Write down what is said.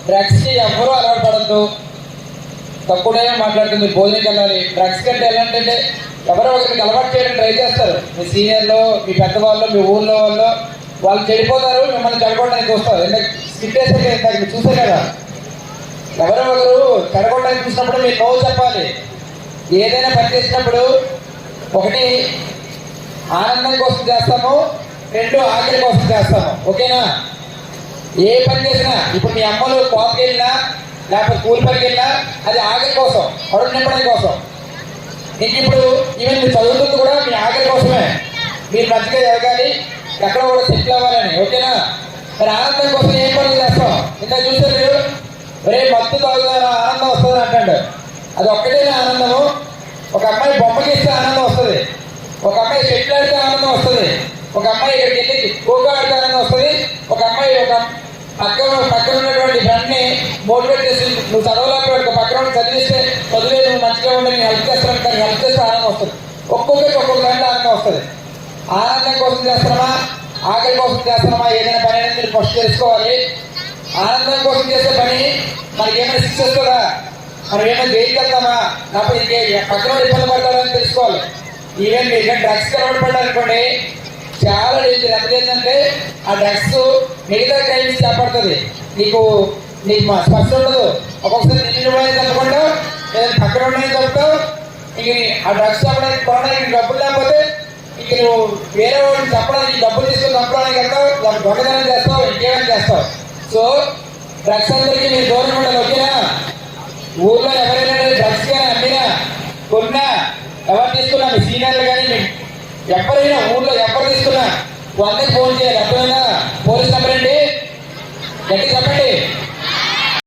డ్రగ్స్కి ఎవరూ అలవాటు పడద్దు. తప్పుడైనా మాట్లాడుతుంది, భోజనంకి వెళ్ళాలి. డ్రగ్స్ కంటే ఎలాంటి ఎవరో ఒకరికి అలవాటు చేయడం ట్రై చేస్తారు. మీ సీనియర్లు, మీ పెద్దవాళ్ళు, మీ ఊళ్ళో వాళ్ళు చెడిపోతారు, మిమ్మల్ని చెడగొట్టడానికి వస్తారు. ఎందుకంటే స్కిట్ వేసే మీరు చూసే కదా, ఎవరో ఒకరు చెడగొట్టడానికి చూసినప్పుడు మీరు నవ్వు చెప్పాలి. ఏదైనా పని చేసినప్పుడు ఒకటి ఆనందం కోసం చేస్తాము, రెండు ఆకలి కోసం చేస్తాము. ఓకేనా? ఏ పని చేసినా, ఇప్పుడు మీ అమ్మలు కోపకి వెళ్ళినా లేకపోతే కూలి పనికి వెళ్ళినా అది ఆకలి కోసం, కడుపు నింపడం కోసం. నీకు ఇప్పుడు ఈవెన్ మీరు చదువుతుంది కూడా మీ ఆకలి కోసమే. మీరు మంచిగా ఎదగాలి, ఎక్కడ కూడా సెటిల్ అవ్వాలని. ఓకేనా? మరి ఆనందం కోసం ఏం పనులు చేస్తాం? ఇంకా చూస్తే మీరు మత్తు తాగుతారా ఆనందం వస్తుంది అంటాడు. అది ఒక్కటే ఆనందము. ఒక అమ్మాయి బొమ్మ గీస్తే ఆనందం వస్తుంది, ఒక అమ్మాయి షెట్లు ఆడితే ఆనందం వస్తుంది, ఒక అమ్మాయి ఇక్కడికి వెళ్ళి కోకా ఆడితే ఆనందం వస్తుంది, ఒక అమ్మాయి ఒక పక్కన ఉన్నటువంటి ఫ్రెండ్ని మోటివేట్ చేసి నువ్వు చదవలేకపోయాడు పక్కన చదివిస్తే చదివే నువ్వు మంచిగా ఉండి నేను హెల్ప్ చేస్తాను, కానీ హెల్ప్ చేస్తే ఆనందం వస్తుంది. ఒక్కొక్కరికి ఒక్కొక్క దాంట్లో ఆనందం వస్తుంది. ఆనందం కోసం చేస్తున్నామా, ఆకలి కోసం చేస్తున్నామా? ఏదైనా పని అనేది మీరు ఫస్ట్ చేసుకోవాలి. ఆనందం కోసం చేసే పని మనకి ఏమైనా శిక్ష వస్తుందా, మనం ఏమైనా జైలుకి వెళ్తామా, లేకపోతే ఇంకే పక్కన ఇబ్బంది పడతాడని తెలుసుకోవాలి. ఈవెన్ మీరు డ్రగ్స్ అలవాటు పడ్డారనుకోండి, చాలా డేంజర్. ఏంటంటే ఆ డ్రగ్స్ మిగతా క్రైమ్స్ కాపాడుతుంది. నీకు స్పర్శ ఉండదు. ఒక్కొక్కసారి నిన్ను తప్పకుండా లేదంటే పక్కన ఉండని తప్పుతావు. ఇంక ఆ డ్రగ్స్ చెప్పడానికి కొనడానికి డబ్బులు లేకపోతే ఇంక నువ్వు వేరే వాళ్ళని చెప్పడానికి డబ్బులు తీసుకొని చంపడానికి వెళ్తావు, దొంగతనం చేస్తావు, ఇంకేమైనా చేస్తావు. సో డ్రగ్స్ అందరికీ మీరు దూరం ఉండాలి. ఓకేనా? ఊర్లో ఎవరైనా డ్రగ్స్ కానీ అమ్మినా కొన్నా ఎవరు తీసుకున్నా, మీ సీనియర్లు కానీ ఎవరైనా ఊర్లో ఎవరు తీసుకున్నా 100కి ఫోన్ చేయాలి. అర్థమైనా? పోలీస్ నెంబర్ అండి, గట్టి చెప్పండి.